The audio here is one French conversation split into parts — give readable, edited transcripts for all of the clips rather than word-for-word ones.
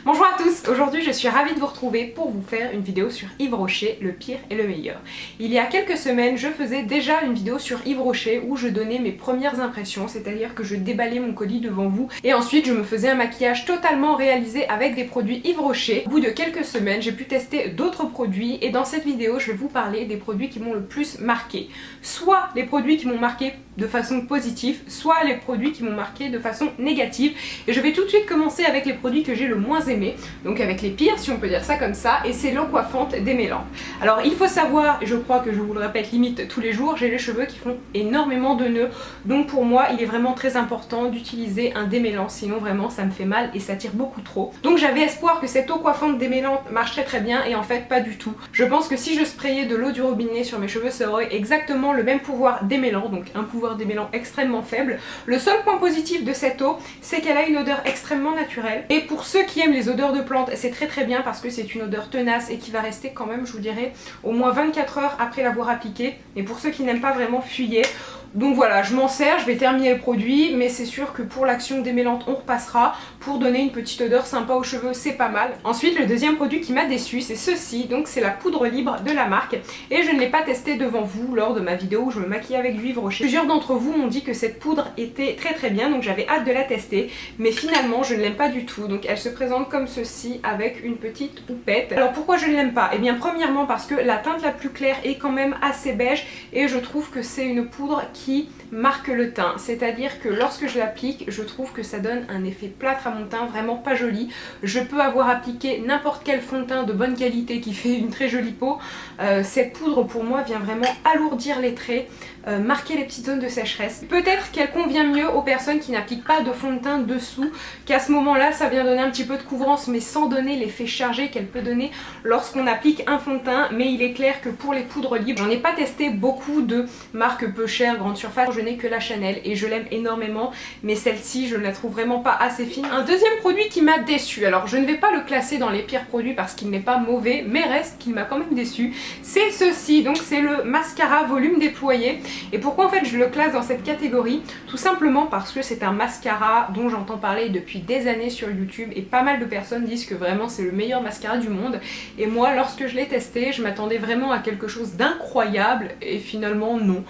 Bonjour à tous, aujourd'hui je suis ravie de vous retrouver pour vous faire une vidéo sur Yves Rocher, le pire et le meilleur. Il y a quelques semaines, je faisais déjà une vidéo sur Yves Rocher où je donnais mes premières impressions, c'est-à-dire que je déballais mon colis devant vous et ensuite je me faisais un maquillage totalement réalisé avec des produits Yves Rocher. Au bout de quelques semaines, j'ai pu tester d'autres produits et dans cette vidéo, je vais vous parler des produits qui m'ont le plus marqué. Soit les produits qui m'ont marqué de façon positive, soit les produits qui m'ont marqué de façon négative. Et je vais tout de suite commencer avec les produits que j'ai le moins aimés, donc avec les pires si on peut dire ça comme ça, et c'est l'eau coiffante démêlante. Alors il faut savoir, et je crois que je vous le répète limite tous les jours, j'ai les cheveux qui font énormément de nœuds, donc pour moi il est vraiment très important d'utiliser un démêlant, sinon vraiment ça me fait mal et ça tire beaucoup trop. Donc j'avais espoir que cette eau coiffante démêlante marcherait très bien et en fait pas du tout. Je pense que si je sprayais de l'eau du robinet sur mes cheveux, ça aurait exactement le même pouvoir démêlant, donc un pouvoir démêlant extrêmement faible. Le seul point positif de cette eau, c'est qu'elle a une odeur extrêmement naturelle. Et pour ceux qui aiment les odeurs de plantes, c'est très bien parce que c'est une odeur tenace et qui va rester quand même, je vous dirais, au moins 24 heures après l'avoir appliquée. Et pour ceux qui n'aiment pas vraiment, fuyez. Donc voilà, je m'en sers, je vais terminer le produit, mais c'est sûr que pour l'action démêlante, on repassera. Pour donner une petite odeur sympa aux cheveux, c'est pas mal. Ensuite, le deuxième produit qui m'a déçu, c'est ceci. Donc c'est la poudre libre de la marque. Et je ne l'ai pas testé devant vous lors de ma vidéo où je me maquillais avec du Yves Rocher. Plusieurs d'entre vous m'ont dit que cette poudre était très bien, donc j'avais hâte de la tester. Mais finalement, je ne l'aime pas du tout. Donc elle se présente comme ceci, avec une petite houppette. Alors pourquoi je ne l'aime pas? Eh bien premièrement parce que la teinte la plus claire est quand même assez beige. Et je trouve que c'est une poudre qui marque le teint, c'est-à-dire que lorsque je l'applique, je trouve que ça donne un effet plâtre à mon teint, vraiment pas joli. Je peux avoir appliqué n'importe quel fond de teint de bonne qualité qui fait une très jolie peau. Cette poudre pour moi vient vraiment alourdir les traits, marquer les petites zones de sécheresse. Peut-être qu'elle convient mieux aux personnes qui n'appliquent pas de fond de teint dessous, qu'à ce moment-là ça vient donner un petit peu de couvrance mais sans donner l'effet chargé qu'elle peut donner lorsqu'on applique un fond de teint. Mais il est clair que pour les poudres libres, j'en ai pas testé beaucoup de marques peu chères, grande surface, je n'ai que la Chanel et je l'aime énormément, mais celle-ci je ne la trouve vraiment pas assez fine. Un deuxième produit qui m'a déçu, alors je ne vais pas le classer dans les pires produits parce qu'il n'est pas mauvais, mais reste qu'il m'a quand même déçu, c'est ceci. Donc c'est le mascara volume déployé. Et pourquoi en fait je le classe dans cette catégorie? Tout simplement parce que c'est un mascara dont j'entends parler depuis des années sur YouTube et pas mal de personnes disent que vraiment c'est le meilleur mascara du monde. Et moi lorsque je l'ai testé, je m'attendais vraiment à quelque chose d'incroyable et finalement non.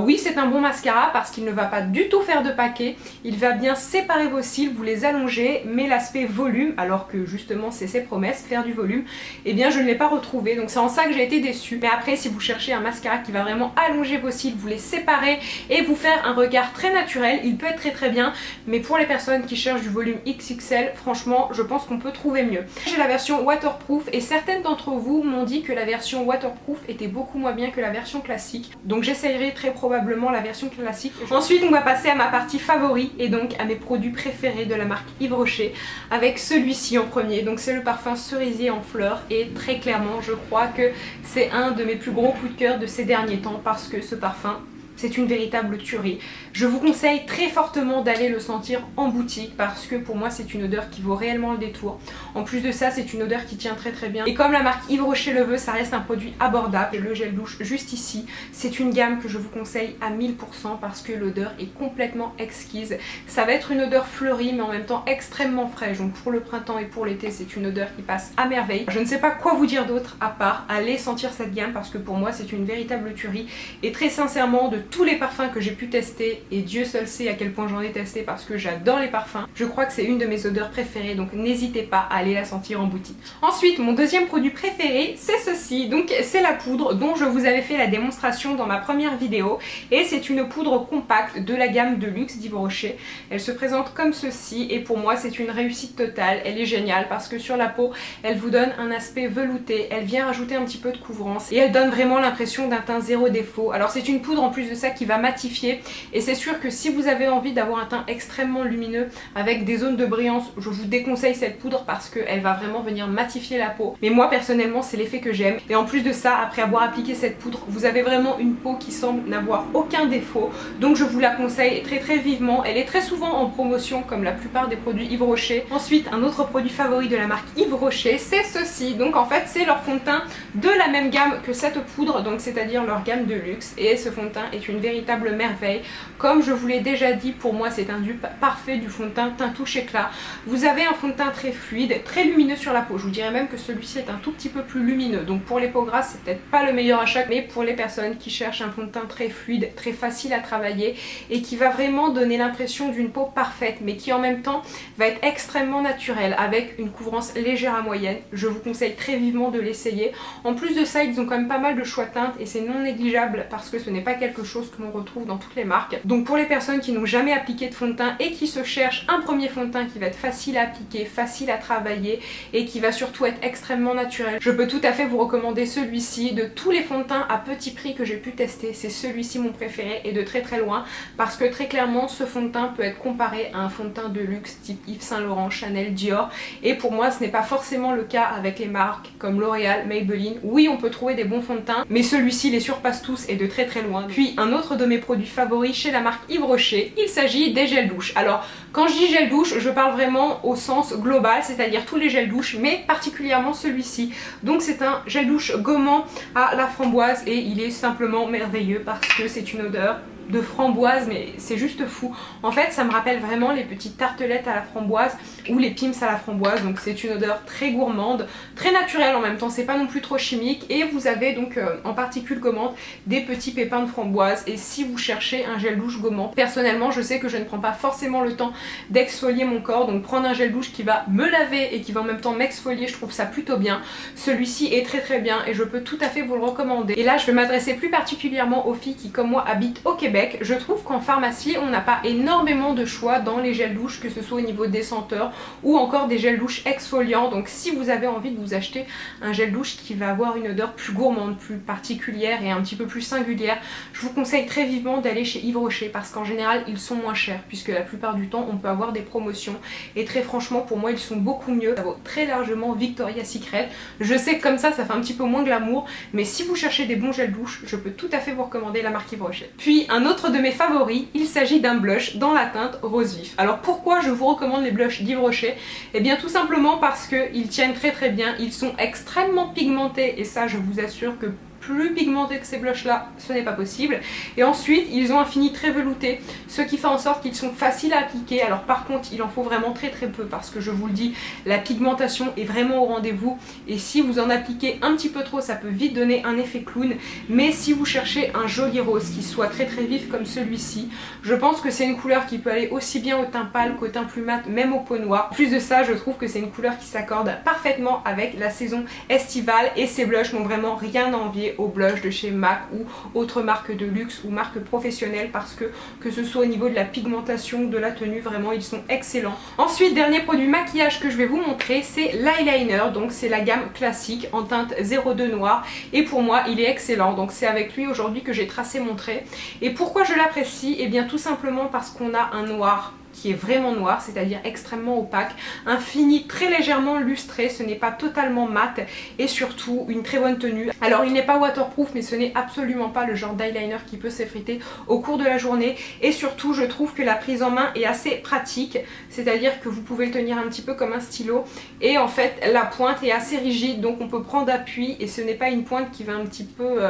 Oui, c'est un bon mascara parce qu'il ne va pas du tout faire de paquet, il va bien séparer vos cils, vous les allongez, mais l'aspect volume, alors que justement c'est ses promesses, faire du volume, eh bien je ne l'ai pas retrouvé, donc c'est en ça que j'ai été déçue. Mais après, si vous cherchez un mascara qui va vraiment allonger vos cils, vous les séparer et vous faire un regard très naturel, il peut être très bien, mais pour les personnes qui cherchent du volume XXL, franchement je pense qu'on peut trouver mieux. J'ai la version waterproof et certaines d'entre vous m'ont dit que la version waterproof était beaucoup moins bien que la version classique, donc j'essayerai très probablement la version classique. Ensuite on va passer à ma partie favori et donc à mes produits préférés de la marque Yves Rocher, avec celui-ci en premier. Donc c'est le parfum cerisier en fleurs et très clairement je crois que c'est un de mes plus gros coups de cœur de ces derniers temps parce que ce parfum, c'est une véritable tuerie. Je vous conseille très fortement d'aller le sentir en boutique parce que pour moi c'est une odeur qui vaut réellement le détour. En plus de ça, c'est une odeur qui tient très bien. Et comme la marque Yves Rocher le veut, ça reste un produit abordable. Le gel douche juste ici, c'est une gamme que je vous conseille à 1000% parce que l'odeur est complètement exquise. Ça va être une odeur fleurie mais en même temps extrêmement fraîche. Donc pour le printemps et pour l'été, c'est une odeur qui passe à merveille. Je ne sais pas quoi vous dire d'autre à part aller sentir cette gamme parce que pour moi c'est une véritable tuerie. Et très sincèrement, de tous les parfums que j'ai pu tester, et Dieu seul sait à quel point j'en ai testé parce que j'adore les parfums, je crois que c'est une de mes odeurs préférées, donc n'hésitez pas à aller la sentir en boutique. Ensuite, mon deuxième produit préféré, c'est ceci. Donc c'est la poudre dont je vous avais fait la démonstration dans ma première vidéo et c'est une poudre compacte de la gamme de luxe d'Yves Rocher. Elle se présente comme ceci et pour moi c'est une réussite totale. Elle est géniale parce que sur la peau, elle vous donne un aspect velouté, elle vient rajouter un petit peu de couvrance et elle donne vraiment l'impression d'un teint zéro défaut. Alors c'est une poudre en plus de ça qui va matifier et c'est sûr que si vous avez envie d'avoir un teint extrêmement lumineux avec des zones de brillance, je vous déconseille cette poudre parce qu'elle va vraiment venir matifier la peau. Mais moi personnellement c'est l'effet que j'aime et en plus de ça, après avoir appliqué cette poudre, vous avez vraiment une peau qui semble n'avoir aucun défaut, donc je vous la conseille très vivement. Elle est très souvent en promotion comme la plupart des produits Yves Rocher. Ensuite, un autre produit favori de la marque Yves Rocher, c'est ceci. Donc en fait c'est leur fond de teint de la même gamme que cette poudre, donc c'est-à-dire leur gamme de luxe, et ce fond de teint est une véritable merveille. Comme je vous l'ai déjà dit, pour moi c'est un dupe parfait du fond de teint teint touche éclat. Vous avez un fond de teint très fluide très lumineux sur la peau. Je vous dirais même que celui-ci est un tout petit peu plus lumineux. Donc pour les peaux grasses, c'est peut-être pas le meilleur achat, mais pour les personnes qui cherchent un fond de teint très fluide, très facile à travailler et qui va vraiment donner l'impression d'une peau parfaite, mais qui en même temps va être extrêmement naturelle avec une couvrance légère à moyenne, je vous conseille très vivement de l'essayer. En plus de ça, ils ont quand même pas mal de choix de teintes et c'est non négligeable parce que ce n'est pas quelque chose que l'on retrouve dans toutes les marques. Donc pour les personnes qui n'ont jamais appliqué de fond de teint et qui se cherchent un premier fond de teint qui va être facile à appliquer, facile à travailler et qui va surtout être extrêmement naturel, je peux tout à fait vous recommander celui-ci. De tous les fonds de teint à petit prix que j'ai pu tester, c'est celui-ci mon préféré et de très très loin, parce que très clairement ce fond de teint peut être comparé à un fond de teint de luxe type Yves Saint Laurent, Chanel, Dior, et pour moi ce n'est pas forcément le cas avec les marques comme L'Oréal, Maybelline. Oui, on peut trouver des bons fonds de teint, mais celui-ci les surpasse tous et de très très loin. Puis un autre de mes produits favoris chez la marque Yves Rocher, il s'agit des gels douche. Alors quand je dis gel douche, je parle vraiment au sens global, c'est-à-dire tous les gels douche, mais particulièrement celui-ci. Donc c'est un gel douche gommant à la framboise et il est simplement merveilleux parce que c'est une odeur de framboise, mais c'est juste fou. En fait ça me rappelle vraiment les petites tartelettes à la framboise ou les Pim's à la framboise. Donc c'est une odeur très gourmande, très naturelle en même temps, c'est pas non plus trop chimique. Et vous avez donc en particules gommantes des petits pépins de framboise. Et si vous cherchez un gel douche gommant, personnellement je sais que je ne prends pas forcément le temps d'exfolier mon corps, donc prendre un gel douche qui va me laver et qui va en même temps m'exfolier, je trouve ça plutôt bien. Celui-ci est très très bien et je peux tout à fait vous le recommander. Et là je vais m'adresser plus particulièrement aux filles qui comme moi habitent au Québec. Je trouve qu'en pharmacie on n'a pas énormément de choix dans les gels douche, que ce soit au niveau des senteurs ou encore des gels douche exfoliants. Donc si vous avez envie de vous acheter un gel douche qui va avoir une odeur plus gourmande, plus particulière et un petit peu plus singulière, je vous conseille très vivement d'aller chez Yves Rocher parce qu'en général ils sont moins chers, puisque la plupart du temps on peut avoir des promotions et très franchement pour moi ils sont beaucoup mieux. Ça vaut très largement Victoria's Secret. Je sais que comme ça fait un petit peu moins glamour, mais si vous cherchez des bons gels douche, je peux tout à fait vous recommander la marque Yves Rocher. Puis un autre de mes favoris, il s'agit d'un blush dans la teinte rose vif. Alors pourquoi je vous recommande les blushs d'Yves Rocher? Eh bien tout simplement parce qu'ils tiennent très très bien, ils sont extrêmement pigmentés et ça je vous assure que plus pigmenté que ces blushs là, ce n'est pas possible. Et ensuite ils ont un fini très velouté, ce qui fait en sorte qu'ils sont faciles à appliquer. Alors par contre il en faut vraiment très très peu parce que je vous le dis, la pigmentation est vraiment au rendez-vous et si vous en appliquez un petit peu trop ça peut vite donner un effet clown. Mais si vous cherchez un joli rose qui soit très très vif comme celui-ci, je pense que c'est une couleur qui peut aller aussi bien au teint pâle qu'au teint plus mat, même au peau noire. Plus de ça, je trouve que c'est une couleur qui s'accorde parfaitement avec la saison estivale et ces blushs n'ont vraiment rien à envier aux blushs de chez MAC ou autres marques de luxe ou marques professionnelles, parce que ce soit au niveau de la pigmentation, de la tenue, vraiment ils sont excellents. Ensuite, dernier produit maquillage que je vais vous montrer, c'est l'eyeliner. Donc c'est la gamme classique en teinte 02 noir et pour moi il est excellent. Donc c'est avec lui aujourd'hui que j'ai tracé mon trait. Et pourquoi je l'apprécie? Eh bien tout simplement parce qu'on a un noir qui est vraiment noir, c'est-à-dire extrêmement opaque, un fini très légèrement lustré, ce n'est pas totalement mat et surtout une très bonne tenue. Alors il n'est pas waterproof mais ce n'est absolument pas le genre d'eyeliner qui peut s'effriter au cours de la journée et surtout je trouve que la prise en main est assez pratique, c'est-à-dire que vous pouvez le tenir un petit peu comme un stylo et en fait la pointe est assez rigide donc on peut prendre appui et ce n'est pas une pointe qui va un petit peu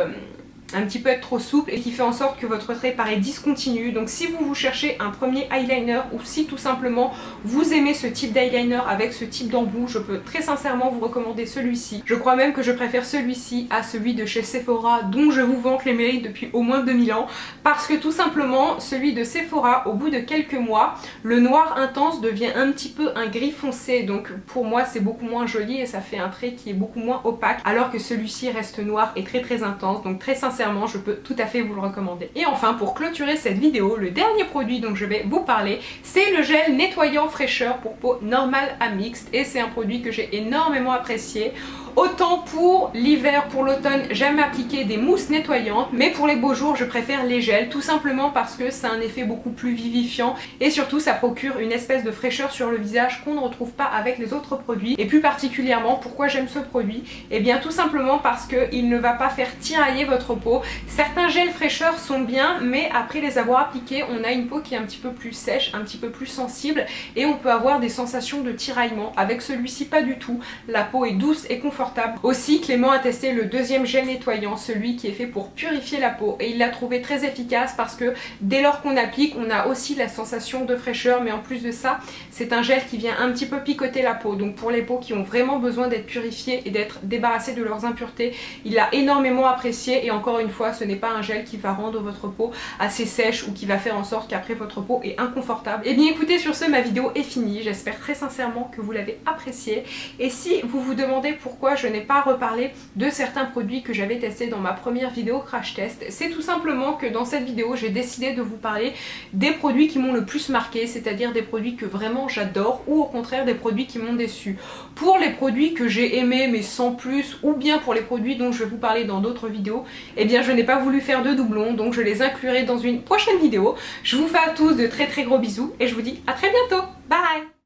être trop souple et qui fait en sorte que votre trait paraît discontinu. Donc si vous cherchez un premier eyeliner ou si tout simplement vous aimez ce type d'eyeliner avec ce type d'embout, je peux très sincèrement vous recommander celui-ci. Je crois même que je préfère celui-ci à celui de chez Sephora dont je vous vante les mérites depuis au moins 2000 ans parce que tout simplement celui de Sephora, au bout de quelques mois, le noir intense devient un petit peu un gris foncé, donc pour moi c'est beaucoup moins joli et ça fait un trait qui est beaucoup moins opaque, alors que celui-ci reste noir et très très intense. Donc très sincèrement je peux tout à fait vous le recommander. Et enfin pour clôturer cette vidéo, le dernier produit dont je vais vous parler, c'est le gel nettoyant fraîcheur pour peau normale à mixte et c'est un produit que j'ai énormément apprécié. Autant pour l'hiver, pour l'automne, j'aime appliquer des mousses nettoyantes, mais pour les beaux jours, je préfère les gels, tout simplement parce que ça a un effet beaucoup plus vivifiant et surtout ça procure une espèce de fraîcheur sur le visage qu'on ne retrouve pas avec les autres produits. Et plus particulièrement, pourquoi j'aime ce produit? Eh bien tout simplement parce qu'il ne va pas faire tirailler votre peau. Certains gels fraîcheur sont bien, mais après les avoir appliqués, on a une peau qui est un petit peu plus sèche, un petit peu plus sensible et on peut avoir des sensations de tiraillement. Avec celui-ci, pas du tout. La peau est douce et confortable. Aussi, Clément a testé le deuxième gel nettoyant, celui qui est fait pour purifier la peau, et il l'a trouvé très efficace parce que dès lors qu'on applique, on a aussi la sensation de fraîcheur, mais en plus de ça, c'est un gel qui vient un petit peu picoter la peau. Donc pour les peaux qui ont vraiment besoin d'être purifiées et d'être débarrassées de leurs impuretés, il a énormément apprécié. Et encore une fois, ce n'est pas un gel qui va rendre votre peau assez sèche ou qui va faire en sorte qu'après votre peau est inconfortable. Et bien écoutez, sur ce, ma vidéo est finie. J'espère très sincèrement que vous l'avez appréciée. Et si vous vous demandez pourquoi je n'ai pas reparlé de certains produits que j'avais testés dans ma première vidéo crash test, c'est tout simplement que dans cette vidéo, j'ai décidé de vous parler des produits qui m'ont le plus marqué, c'est-à-dire des produits que vraiment j'adore, ou au contraire des produits qui m'ont déçu. Pour les produits que j'ai aimés mais sans plus, ou bien pour les produits dont je vais vous parler dans d'autres vidéos, eh bien je n'ai pas voulu faire de doublons, donc je les inclurai dans une prochaine vidéo. Je vous fais à tous de très gros bisous et je vous dis à très bientôt. Bye!